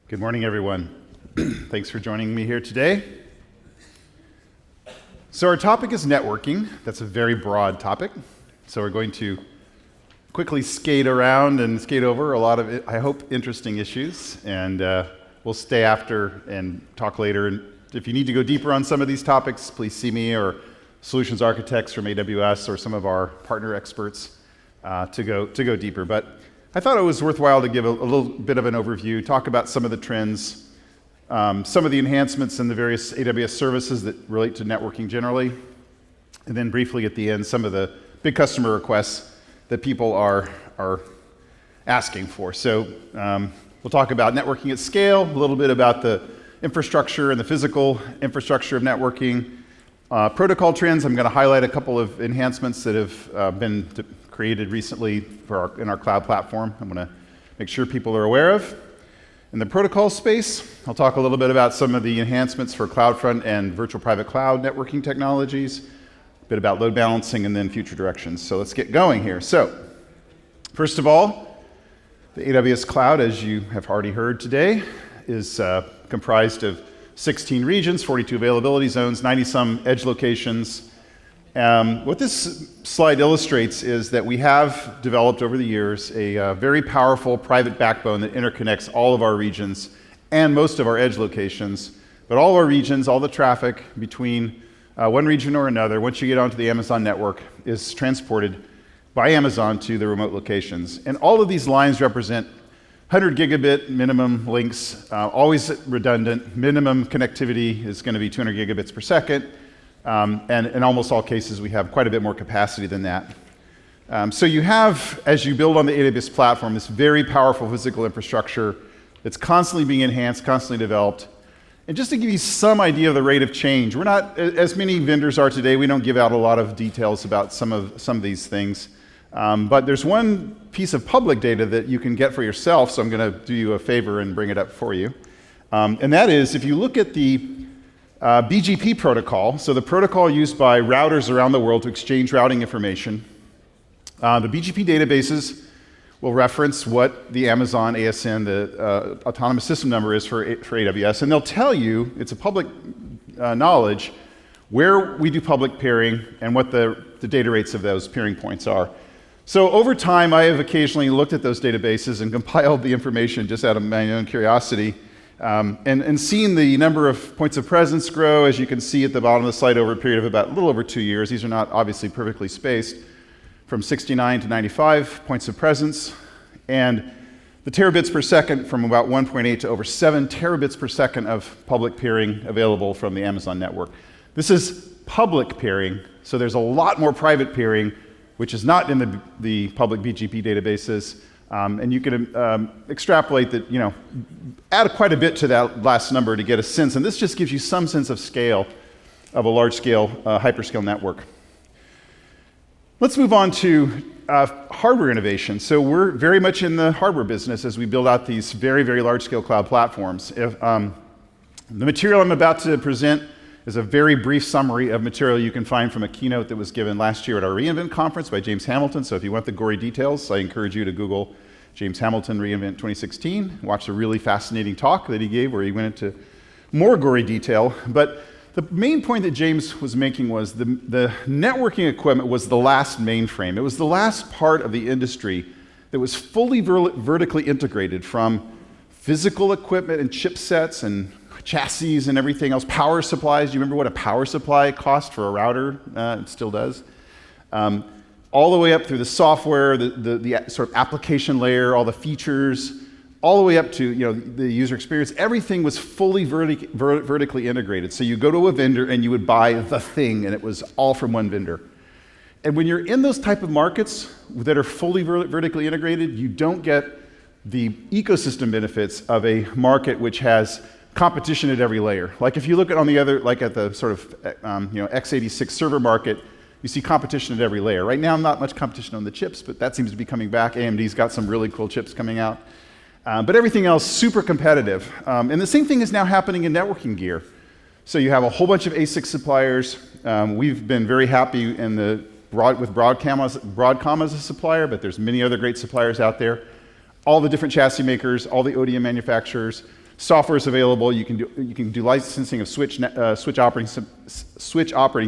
Good morning, everyone. Thanks for joining me here today. So our topic is networking. That's a very broad topic. So we're going to quickly skate around and skate over a lot of, I hope, interesting issues. And we'll stay after and talk later. And if you need to go deeper on some of these topics, please see me or solutions architects from AWS or some of our partner experts to go deeper. But I thought it was worthwhile to give a little bit of an overview, talk about some of the trends, some of the enhancements in the various AWS services that relate to networking generally, and then briefly at the end, some of the big customer requests that people are asking for. So we'll talk about networking at scale, a little bit about the infrastructure and the physical infrastructure of networking. Protocol trends, I'm going to highlight a couple of enhancements that have been created recently in our cloud platform. I'm going to make sure people are aware of. In the protocol space, I'll talk a little bit about some of the enhancements for CloudFront and virtual private cloud networking technologies, a bit about load balancing, and then future directions. So let's get going here. So first of all, the AWS cloud, as you have already heard today, is comprised of 16 regions, 42 availability zones, 90-some edge locations. What this slide illustrates is that we have developed over the years a very powerful private backbone that interconnects all of our regions and most of our edge locations. But all of our regions, all the traffic between one region or another, once you get onto the Amazon network, is transported by Amazon to the remote locations. And all of these lines represent 100 gigabit minimum links, always redundant. Minimum connectivity is going to be 200 gigabits per second. And in almost all cases, we have quite a bit more capacity than that. So you have, as you build on the AWS platform, this very powerful physical infrastructure that's constantly being enhanced, constantly developed. And just to give you some idea of the rate of change, we're not, as many vendors are today, we don't give out a lot of details about some of these things. But there's one piece of public data that you can get for yourself, so I'm going to do you a favor and bring it up for you. And that is, if you look at the BGP protocol, so the protocol used by routers around the world to exchange routing information, the BGP databases will reference what the Amazon ASN, the autonomous system number, is for AWS, and they'll tell you, it's a public knowledge, where we do public peering and what the data rates of those peering points are. So over time, I have occasionally looked at those databases and compiled the information just out of my own curiosity, and seen the number of points of presence grow, as you can see at the bottom of the slide, over a period of about a little over 2 years. These are not obviously perfectly spaced, from 69 to 95 points of presence, and the terabits per second from about 1.8 to over 7 terabits per second of public peering available from the Amazon network. This is public peering, so there's a lot more private peering, which is not in the public BGP databases. And you can extrapolate that, add quite a bit to that last number to get a sense. And this just gives you some sense of scale of a large-scale hyperscale network. Let's move on to hardware innovation. So we're very much in the hardware business as we build out these very, very large-scale cloud platforms. The material I'm about to present is a very brief summary of material you can find from a keynote that was given last year at our reInvent conference by James Hamilton. So if you want the gory details, I encourage you to Google James Hamilton reInvent 2016. Watch a really fascinating talk that he gave where he went into more gory detail. But the main point that James was making was the networking equipment was the last mainframe. It was the last part of the industry that was fully vertically integrated, from physical equipment and chipsets and chassis and everything else, power supplies. Do you remember what a power supply cost for a router? It still does. All the way up through the software, the sort of application layer, all the features, all the way up to the user experience. Everything was fully vertically integrated. So you go to a vendor and you would buy the thing, and it was all from one vendor. And when you're in those type of markets that are fully vertically integrated, you don't get the ecosystem benefits of a market which has competition at every layer. Like if you look at on the other, like at the sort of x86 server market, you see competition at every layer. Right now, not much competition on the chips, but that seems to be coming back. AMD's got some really cool chips coming out. But everything else, super competitive. And the same thing is now happening in networking gear. So you have a whole bunch of ASIC suppliers. We've been very happy with Broadcom as a supplier, but there's many other great suppliers out there. All the different chassis makers, all the ODM manufacturers. Software is available. You can do licensing of switch operating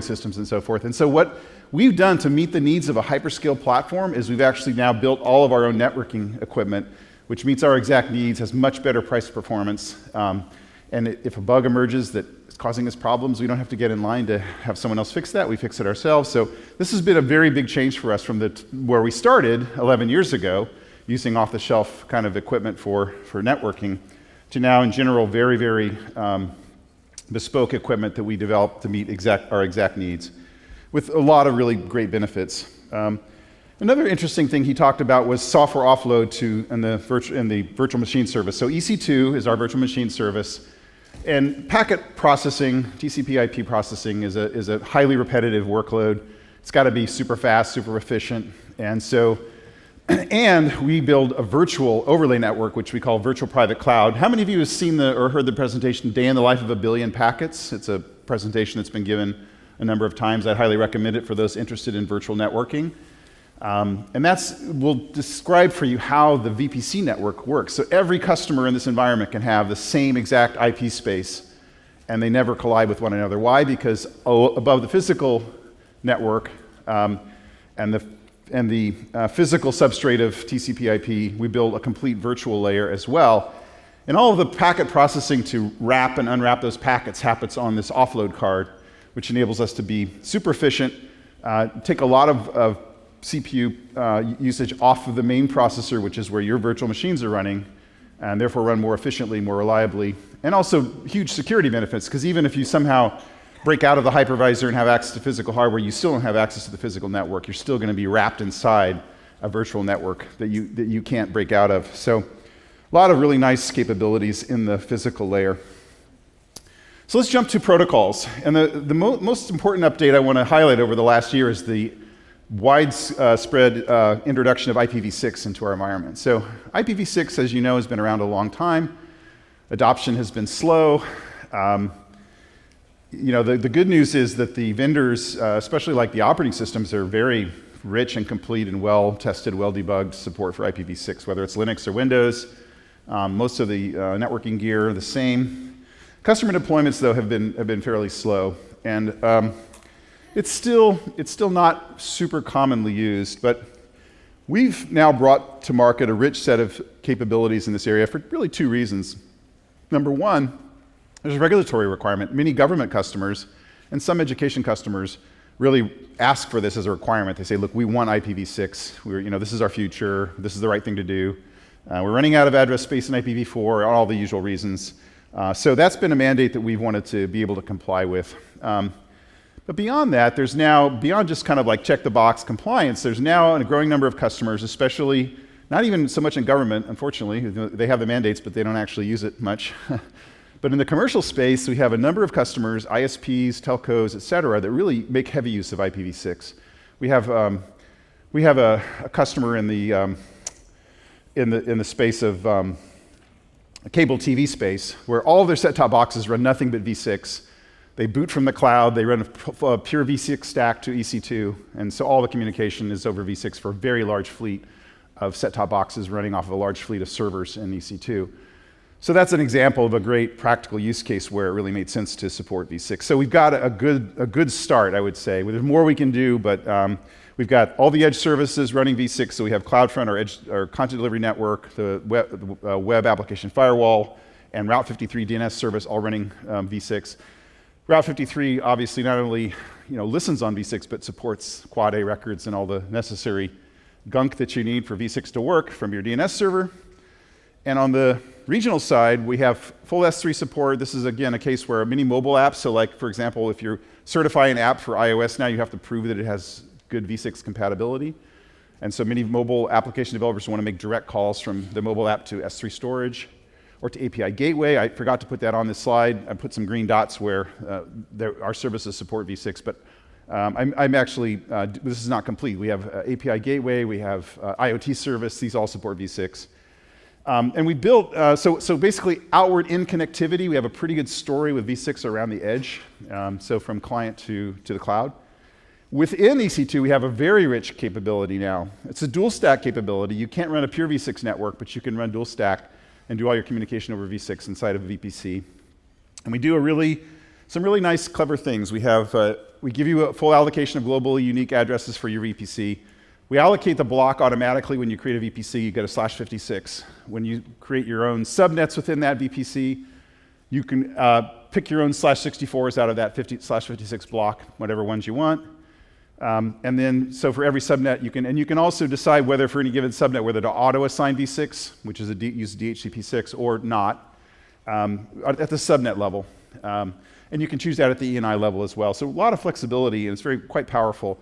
systems and so forth. And so what we've done to meet the needs of a hyperscale platform is we've actually now built all of our own networking equipment, which meets our exact needs, has much better price performance. And if a bug emerges that is causing us problems, we don't have to get in line to have someone else fix that. We fix it ourselves. So this has been a very big change for us from where we started 11 years ago, using off-the-shelf kind of equipment for networking, to now, in general, very, very bespoke equipment that we develop to meet our exact needs, with a lot of really great benefits. Another interesting thing he talked about was software offload in the virtual machine service. So EC2 is our virtual machine service, and packet processing, TCP/IP processing, is a highly repetitive workload. It's got to be super fast, super efficient, and we build a virtual overlay network, which we call virtual private cloud. How many of you have seen or heard the presentation, Day in the Life of a Billion Packets? It's a presentation that's been given a number of times. I'd highly recommend it for those interested in virtual networking. And we'll describe for you how the VPC network works. So every customer in this environment can have the same exact IP space, and they never collide with one another. Why? Because above the physical network and the physical substrate of TCP/IP, we build a complete virtual layer as well. And all of the packet processing to wrap and unwrap those packets happens on this offload card, which enables us to be super efficient, take a lot of CPU usage off of the main processor, which is where your virtual machines are running, and therefore run more efficiently, more reliably, and also huge security benefits, because even if you somehow break out of the hypervisor and have access to physical hardware, you still don't have access to the physical network. You're still going to be wrapped inside a virtual network that you can't break out of. So a lot of really nice capabilities in the physical layer. So let's jump to protocols. And the most important update I want to highlight over the last year is the widespread introduction of IPv6 into our environment. So IPv6, as you know, has been around a long time. Adoption has been slow. The good news is that the vendors, especially like the operating systems, are very rich and complete and well-tested, well-debugged support for IPv6, whether it's Linux or Windows. Most of the networking gear are the same. Customer deployments, though, have been fairly slow, and it's still not super commonly used, but we've now brought to market a rich set of capabilities in this area for really two reasons. Number one, there's a regulatory requirement. Many government customers and some education customers really ask for this as a requirement. They say, look, we want IPv6. This is our future. This is the right thing to do. We're running out of address space in IPv4, all the usual reasons. So that's been a mandate that we've wanted to be able to comply with. But beyond that, there's now, beyond just kind of like check the box compliance, there's now a growing number of customers, especially, not even so much in government, unfortunately. They have the mandates, but they don't actually use it much. But in the commercial space, we have a number of customers, ISPs, telcos, et cetera, that really make heavy use of IPv6. We have a customer in the space of cable TV space, where all of their set-top boxes run nothing but v6. They boot from the cloud, they run a pure v6 stack to EC2, and so all the communication is over v6 for a very large fleet of set-top boxes running off of a large fleet of servers in EC2. So that's an example of a great practical use case where it really made sense to support v6. So we've got a good start, I would say. There's more we can do, but we've got all the edge services running v6. So we have CloudFront, our content delivery network, the web application firewall, and Route 53 DNS service all running v6. Route 53 obviously not only listens on v6, but supports Quad A records and all the necessary gunk that you need for v6 to work from your DNS server. And on the regional side, we have full S3 support. This is, again, a case where many mobile apps, so like, for example, if you're certifying an app for iOS now, you have to prove that it has good v6 compatibility. And so many mobile application developers want to make direct calls from the mobile app to S3 storage or to API gateway. I forgot to put that on this slide. I put some green dots where our services support v6, but I'm actually, this is not complete. We have API gateway, we have IoT service, these all support v6. And we built, so basically outward in connectivity, we have a pretty good story with v6 around the edge, so from client to the cloud. Within EC2, we have a very rich capability now. It's a dual stack capability. You can't run a pure v6 network, but you can run dual stack. and do all your communication over v6 inside of a VPC. And we do some really nice, clever things. We give you a full allocation of globally unique addresses for your VPC. We allocate the block automatically when you create a VPC. You get a /56. When you create your own subnets within that VPC, you can pick your own /64s out of that /56 block, whatever ones you want. And then, so for every subnet, you can also decide whether for any given subnet, whether to auto-assign v6, which is use DHCP6, or not, at the subnet level. And you can choose that at the ENI level as well. So a lot of flexibility, and it's quite powerful.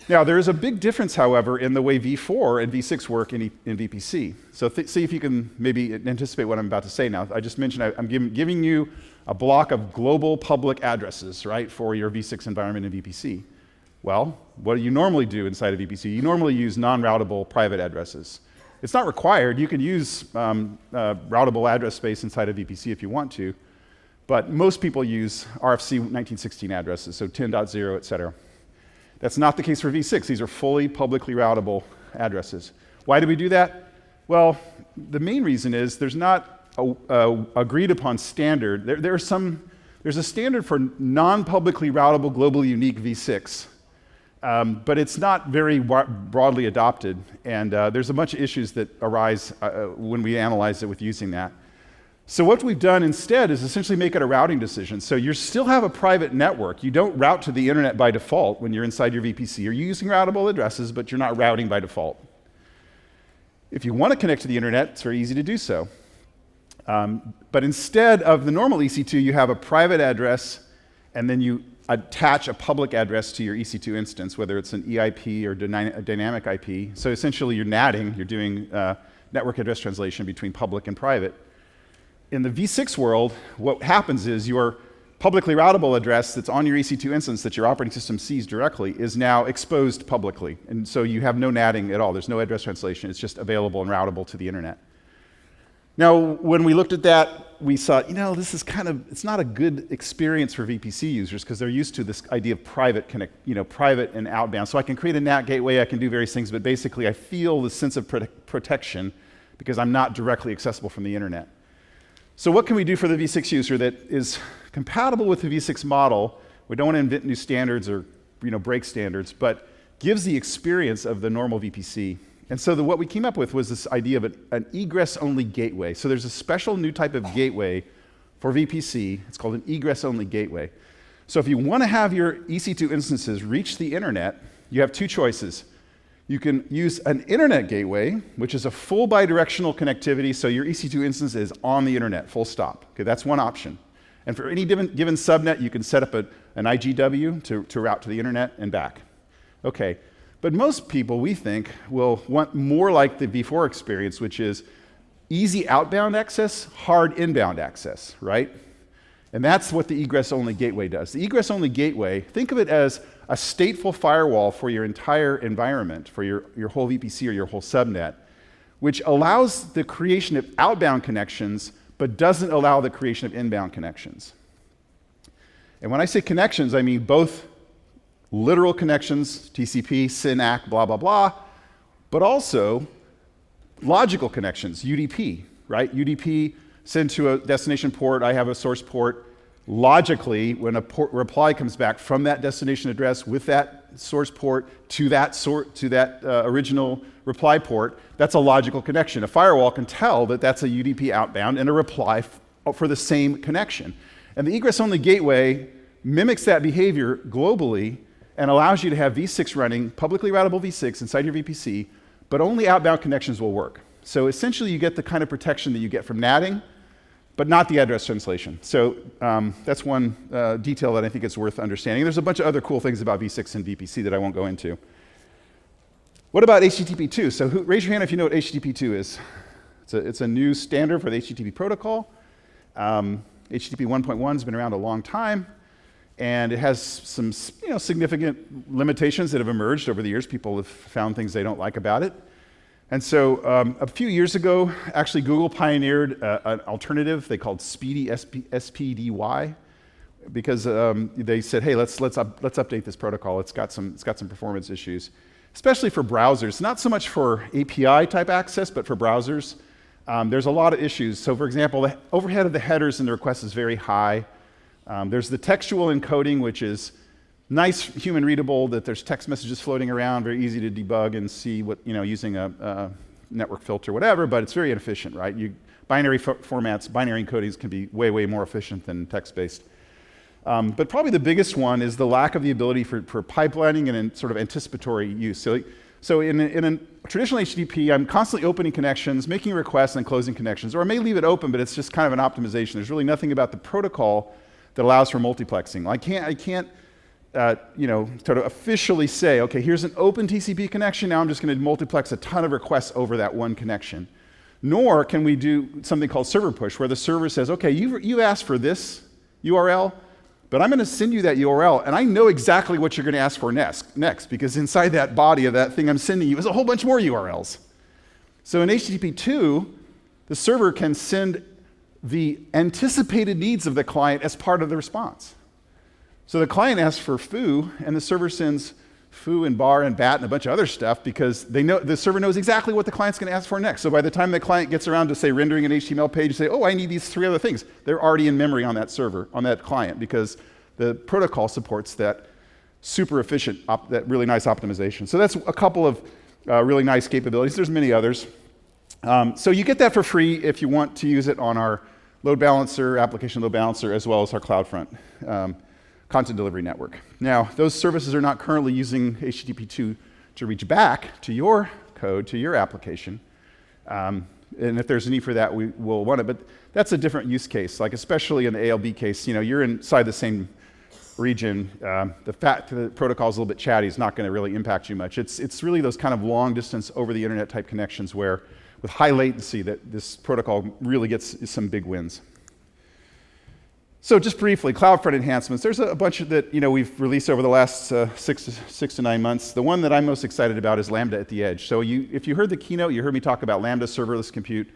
Now, there is a big difference, however, in the way v4 and v6 work in VPC. So see if you can maybe anticipate what I'm about to say now. I just mentioned I'm giving you a block of global public addresses, right, for your v6 environment in VPC. Well, what do you normally do inside of VPC? You normally use non-routable private addresses. It's not required. You can use routable address space inside of VPC if you want to, but most people use RFC 1916 addresses, so 10.0, et cetera. That's not the case for v6. These are fully publicly routable addresses. Why do we do that? Well, the main reason is there's not a agreed upon standard. There's a standard for non-publicly routable globally unique v6, but it's not very broadly adopted, and there's a bunch of issues that arise when we analyze it with using that. So what we've done instead is essentially make it a routing decision. So you still have a private network. You don't route to the internet by default when you're inside your VPC. You're using routable addresses, but you're not routing by default. If you want to connect to the internet, it's very easy to do so. But instead of the normal EC2, you have a private address, and then you attach a public address to your EC2 instance, whether it's an EIP or a dynamic IP. So essentially you're NATing, you're doing network address translation between public and private. In the v6 world, what happens is your publicly routable address that's on your EC2 instance that your operating system sees directly is now exposed publicly. And so you have no NATing at all. There's no address translation. It's just available and routable to the internet. Now, when we looked at that, we saw, this is it's not a good experience for VPC users because they're used to this idea of private private and outbound. So I can create a NAT gateway, I can do various things, but basically I feel the sense of protection because I'm not directly accessible from the internet. So what can we do for the v6 user that is compatible with the v6 model? We don't want to invent new standards or break standards, but gives the experience of the normal VPC. And so what we came up with was this idea of an egress-only gateway. So there's a special new type of gateway for VPC. It's called an egress-only gateway. So if you want to have your EC2 instances reach the internet, you have two choices. You can use an internet gateway, which is a full bidirectional connectivity, so your EC2 instance is on the internet, full stop. Okay, that's one option. And for any given subnet, you can set up an IGW to route to the internet and back. Okay, but most people, we think, will want more like the v4 experience, which is easy outbound access, hard inbound access, right? And that's what the egress-only gateway does. The egress-only gateway, think of it as a stateful firewall for your entire environment, for your whole VPC or your whole subnet, which allows the creation of outbound connections, but doesn't allow the creation of inbound connections. And when I say connections, I mean both literal connections, TCP, SYN, ACK, blah, blah, blah, but also logical connections, UDP, right? UDP send to a destination port, I have a source port. Logically, when a reply comes back from that destination address with that source port to that original reply port, that's a logical connection. A firewall can tell that that's a UDP outbound and a reply for the same connection. And the egress-only gateway mimics that behavior globally and allows you to have v6 running, publicly routable v6 inside your VPC, but only outbound connections will work. So essentially, you get the kind of protection that you get from NATing, but not the address translation. So that's one detail that I think is worth understanding. There's a bunch of other cool things about v6 and VPC that I won't go into. What about HTTP 2? So raise your hand if you know what HTTP 2 is. It's a new standard for the HTTP protocol. HTTP 1.1 has been around a long time, and it has some significant limitations that have emerged over the years. People have found things they don't like about it. And so a few years ago, actually Google pioneered an alternative they called Speedy SPDY, because they said, hey, let's update this protocol. It's got some performance issues, especially for browsers. Not so much for API type access, but for browsers. there's a lot of issues. So for example, the overhead of the headers in the request is very high. There's the textual encoding, which is nice, human readable, that there's text messages floating around, very easy to debug and see what, using a network filter, whatever, but it's very inefficient, right? Binary formats, binary encodings can be way, way more efficient than text-based. But probably the biggest one is the lack of the ability for pipelining and in sort of anticipatory use. So in a traditional HTTP, I'm constantly opening connections, making requests, and closing connections. Or I may leave it open, but it's just kind of an optimization. There's really nothing about the protocol that allows for multiplexing. I can't sort of officially say, okay, here's an open TCP connection, now I'm just going to multiplex a ton of requests over that one connection. Nor can we do something called server push, where the server says, okay, you asked for this URL, but I'm going to send you that URL, and I know exactly what you're going to ask for next, because inside that body of that thing I'm sending you is a whole bunch more URLs. So in HTTP 2, the server can send the anticipated needs of the client as part of the response. So the client asks for foo, and the server sends foo and bar and bat and a bunch of other stuff because the server knows exactly what the client's going to ask for next. So by the time the client gets around to, say, rendering an HTML page, say, oh, I need these 3 other things. They're already in memory on that server, on that client, because the protocol supports that super efficient, that really nice optimization. So that's a couple of really nice capabilities. There's many others. So you get that for free if you want to use it on our load balancer, application load balancer, as well as our CloudFront content delivery network. Now, those services are not currently using HTTP 2 to reach back to your code, to your application. And if there's a need for that, we will want it. But that's a different use case, like especially in the ALB case. You're inside the same region. The fact that the protocol is a little bit chatty is not going to really impact you much. It's really those kind of long distance over the internet type connections where, with high latency, that this protocol really gets some big wins. So just briefly, CloudFront enhancements. There's a bunch that we've released over the last 6 to 9 months. The one that I'm most excited about is Lambda at the edge. So if you heard the keynote, you heard me talk about Lambda serverless compute.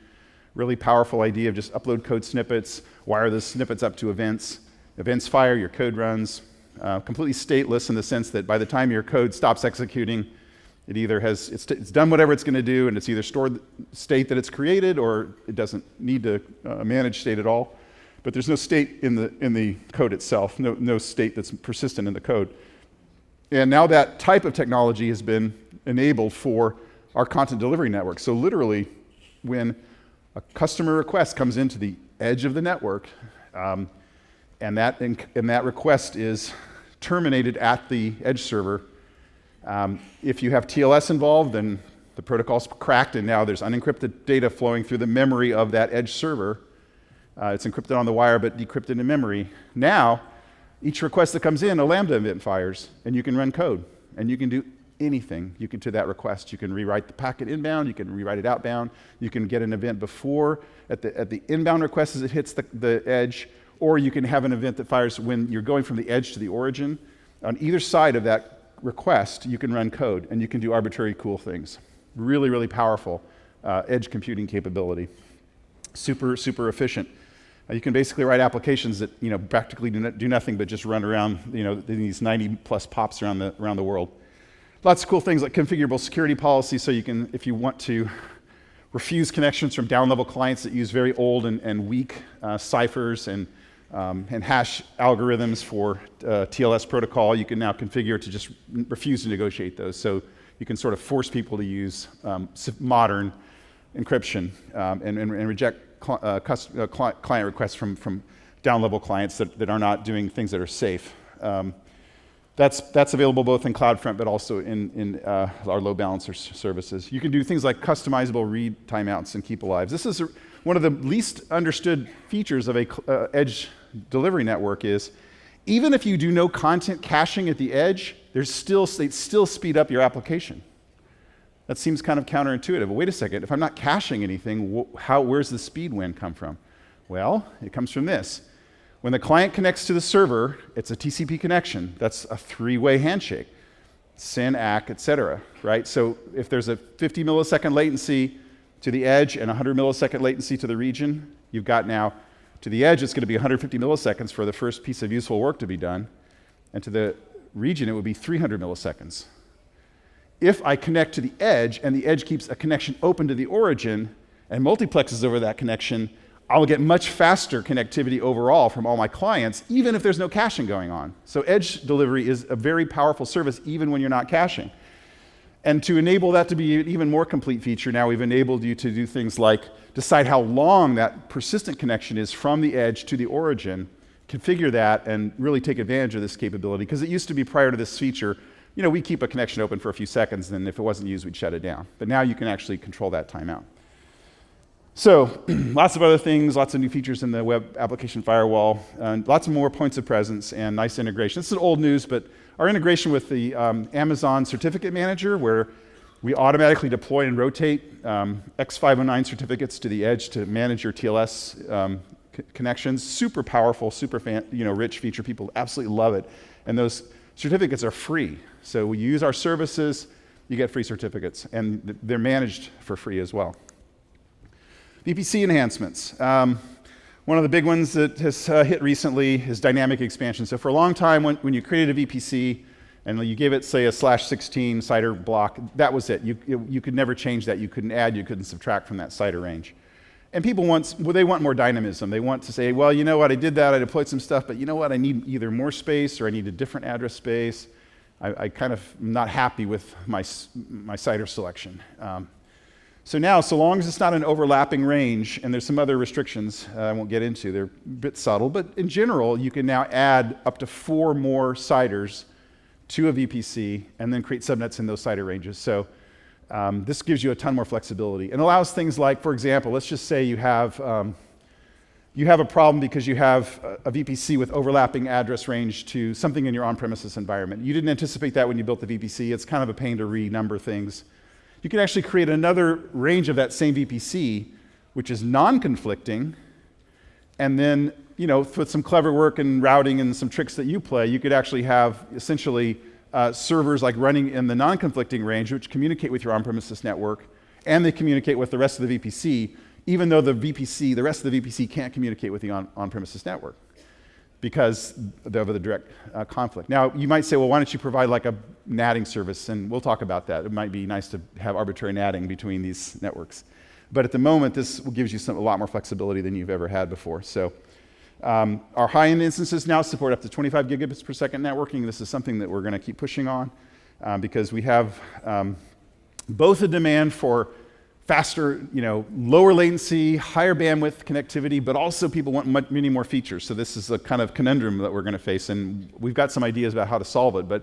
Really powerful idea of just upload code snippets, wire those snippets up to events. Events fire, your code runs. Completely stateless in the sense that by the time your code stops executing, it either it's done whatever it's going to do, and it's either stored state that it's created, or it doesn't need to manage state at all. But there's no state in the code itself, no state that's persistent in the code. And now that type of technology has been enabled for our content delivery network. So literally, when a customer request comes into the edge of the network, and that request is terminated at the edge server, if you have TLS involved, then the protocol's cracked, and now there's unencrypted data flowing through the memory of that edge server. It's encrypted on the wire, but decrypted in memory. Now, each request that comes in, a Lambda event fires, and you can run code, and you can do anything to that request. You can rewrite the packet inbound, you can rewrite it outbound, you can get an event before, at the inbound request as it hits the edge, or you can have an event that fires when you're going from the edge to the origin. On either side of that request, you can run code, and you can do arbitrary cool things. Really, really powerful edge computing capability. Super, super efficient. You can basically write applications that practically do nothing but just run around these 90 plus pops around the world. Lots of cool things like configurable security policies, so you can, if you want to refuse connections from down-level clients that use very old and weak ciphers and hash algorithms for TLS protocol, you can now configure to just refuse to negotiate those. So you can sort of force people to use modern encryption and reject client requests from down-level clients that are not doing things that are safe. That's available both in CloudFront but also in our load balancer services. You can do things like customizable read timeouts and keep alives. This is one of the least understood features of a edge delivery network is even if you do no content caching at the edge, they still speed up your application. That seems kind of counterintuitive. But wait a second, if I'm not caching anything, where's the speed win come from? Well, it comes from this. When the client connects to the server, it's a TCP connection. That's a 3-way handshake. SYN, ACK, et cetera, right? So if there's a 50 millisecond latency to the edge and 100 millisecond latency to the region, you've got now, to the edge, it's going to be 150 milliseconds for the first piece of useful work to be done. And to the region, it would be 300 milliseconds. If I connect to the edge and the edge keeps a connection open to the origin, and multiplexes over that connection, I'll get much faster connectivity overall from all my clients, even if there's no caching going on. So edge delivery is a very powerful service even when you're not caching. And to enable that to be an even more complete feature, now we've enabled you to do things like decide how long that persistent connection is from the edge to the origin, configure that, and really take advantage of this capability. Because it used to be prior to this feature, we keep a connection open for a few seconds, and if it wasn't used, we'd shut it down. But now you can actually control that timeout. So lots of other things, lots of new features in the web application firewall, and lots of more points of presence and nice integration. This is old news, but our integration with the Amazon Certificate Manager, where we automatically deploy and rotate X509 certificates to the edge to manage your TLS connections. Super powerful, super rich feature. People absolutely love it. And those certificates are free. So when you use our services, you get free certificates, and they're managed for free as well. VPC enhancements. One of the big ones that has hit recently is dynamic expansion. So for a long time, when you created a VPC and you gave it, say, a /16 CIDR block, that was it. You could never change that. You couldn't add, you couldn't subtract from that CIDR range. And people they want more dynamism. They want to say, well, you know what, I did that, I deployed some stuff, but you know what, I need either more space or I need a different address space. I kind of am not happy with my CIDR selection. So now, so long as it's not an overlapping range, and there's some other restrictions I won't get into, they're a bit subtle, but in general, you can now add up to 4 more CIDRs to a VPC and then create subnets in those CIDR ranges. So this gives you a ton more flexibility and allows things like, for example, let's just say you have a problem because you have a VPC with overlapping address range to something in your on-premises environment. You didn't anticipate that when you built the VPC. It's kind of a pain to renumber things. You can actually create another range of that same VPC, which is non-conflicting, and then, with some clever work and routing and some tricks that you play, you could actually have essentially servers like running in the non-conflicting range, which communicate with your on-premises network, and they communicate with the rest of the VPC, even though the rest of the VPC can't communicate with the on-premises network because of the direct conflict. Now, you might say, well, why don't you provide like a NATing service? And we'll talk about that. It might be nice to have arbitrary NATing between these networks. But at the moment, this gives you a lot more flexibility than you've ever had before. So our high-end instances now support up to 25 gigabits per second networking. This is something that we're going to keep pushing on because we have both a demand for faster, lower latency, higher bandwidth connectivity, but also people want many more features. So this is a kind of conundrum that we're going to face, and we've got some ideas about how to solve it, but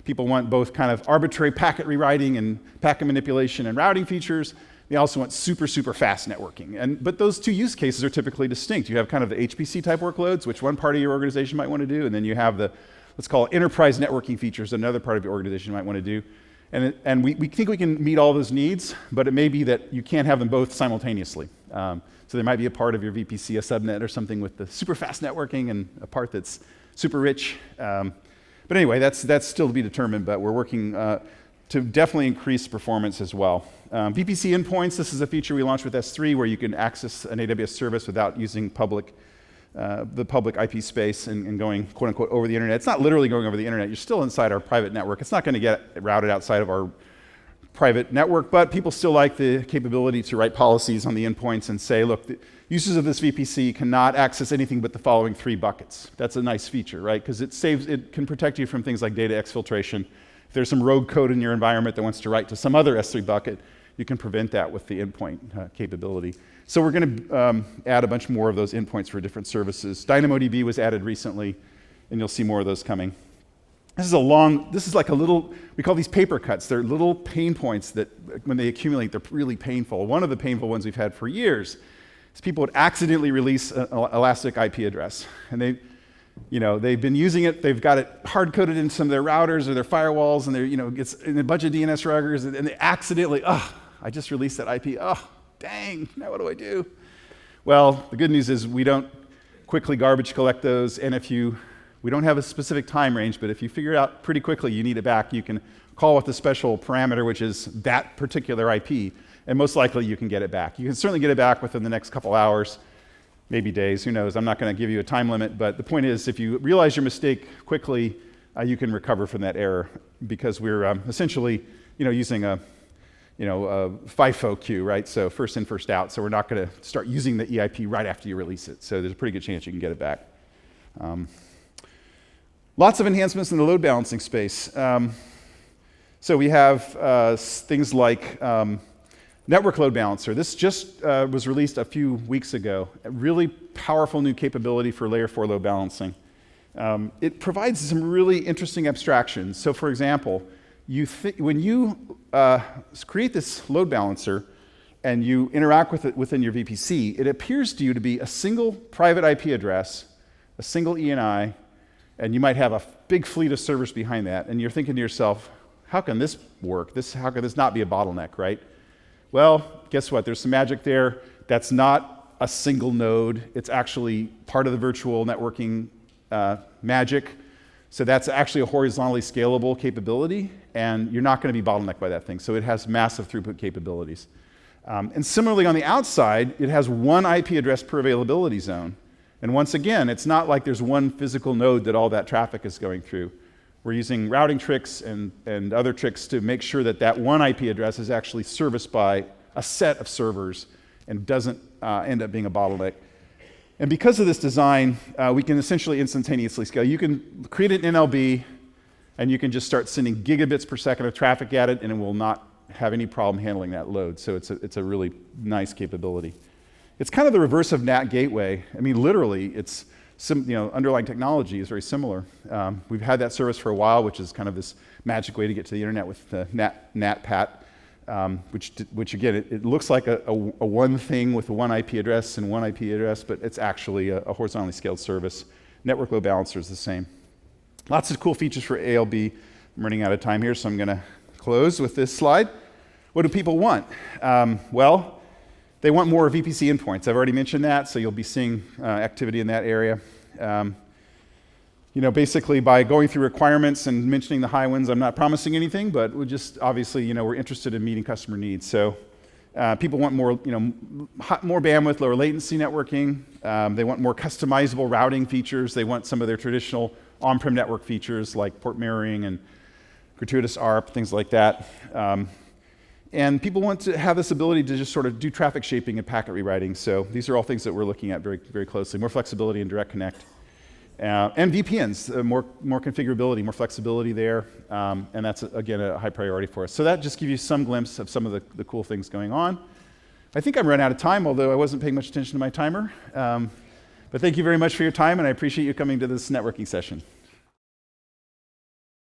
people want both kind of arbitrary packet rewriting and packet manipulation and routing features. They also want super, super fast networking. But those two use cases are typically distinct. You have kind of the HPC type workloads, which one part of your organization might want to do, and then you have the, let's call it enterprise networking features, another part of your organization might want to do. And we think we can meet all those needs, but it may be that you can't have them both simultaneously. So there might be a part of your VPC, a subnet or something with the super fast networking and a part that's super rich. But anyway, that's still to be determined, but we're working to definitely increase performance as well. VPC endpoints, this is a feature we launched with S3 where you can access an AWS service without using the public IP space and going, quote unquote, over the internet. It's not literally going over the internet. You're still inside our private network. It's not going to get routed outside of our private network, but people still like the capability to write policies on the endpoints and say, look, the users of this VPC cannot access anything but the following 3 buckets. That's a nice feature, right? Because it can protect you from things like data exfiltration. If there's some rogue code in your environment that wants to write to some other S3 bucket, you can prevent that with the endpoint capability. So we're going to add a bunch more of those endpoints for different services. DynamoDB was added recently, and you'll see more of those coming. This is like a little, we call these paper cuts. They're little pain points that when they accumulate, they're really painful. One of the painful ones we've had for years is people would accidentally release an elastic IP address. And they've been using it, they've got it hard-coded in some of their routers or their firewalls, and it's in a bunch of DNS ruggers, and they accidentally, I just released that IP, dang, now what do I do? Well, the good news is we don't quickly garbage collect those, and we don't have a specific time range, but if you figure it out pretty quickly you need it back, you can call with the special parameter, which is that particular IP, and most likely you can get it back. You can certainly get it back within the next couple hours, maybe days, who knows. I'm not going to give you a time limit, but the point is if you realize your mistake quickly, you can recover from that error because we're essentially using FIFO queue, right? So first in, first out. So we're not going to start using the EIP right after you release it. So there's a pretty good chance you can get it back. Lots of enhancements in the load balancing space. So we have things like network load balancer. This just was released a few weeks ago. A really powerful new capability for layer 4 load balancing. It provides some really interesting abstractions. So for example, when you create this load balancer and you interact with it within your VPC, it appears to you to be a single private IP address, a single ENI, and you might have a big fleet of servers behind that, and you're thinking to yourself, how can this work? How can this not be a bottleneck, right? Well, guess what? There's some magic there. That's not a single node. It's actually part of the virtual networking magic. So that's actually a horizontally scalable capability, and you're not going to be bottlenecked by that thing. So it has massive throughput capabilities. And similarly, on the outside, it has one IP address per availability zone. And once again, it's not like there's one physical node that all that traffic is going through. We're using routing tricks and other tricks to make sure that that one IP address is actually serviced by a set of servers and doesn't end up being a bottleneck. And because of this design, we can essentially instantaneously scale. You can create an NLB, and you can just start sending gigabits per second of traffic at it, and it will not have any problem handling that load. So it's a really nice capability. It's kind of the reverse of NAT gateway. I mean, literally, it's underlying technology is very similar. We've had that service for a while, which is kind of this magic way to get to the internet with the NatPat. Which again, it looks like a one thing with a one IP address and one IP address, but it's actually a horizontally scaled service. Network load balancer is the same. Lots of cool features for ALB. I'm running out of time here, so I'm going to close with this slide. What do people want? Well, they want more VPC endpoints. I've already mentioned that, so you'll be seeing activity in that area. Basically by going through requirements and mentioning the high ones, I'm not promising anything, but we just obviously, we're interested in meeting customer needs. So people want more, more bandwidth, lower latency networking. They want more customizable routing features. They want some of their traditional on-prem network features like port mirroring and gratuitous ARP, things like that. And people want to have this ability to just sort of do traffic shaping and packet rewriting. So these are all things that we're looking at very, very closely. More flexibility in direct connect. And VPNs, more configurability, more flexibility there, and that's, again, a high priority for us. So that just gives you some glimpse of some of the cool things going on. I think I'm running out of time, although I wasn't paying much attention to my timer. But thank you very much for your time, and I appreciate you coming to this networking session.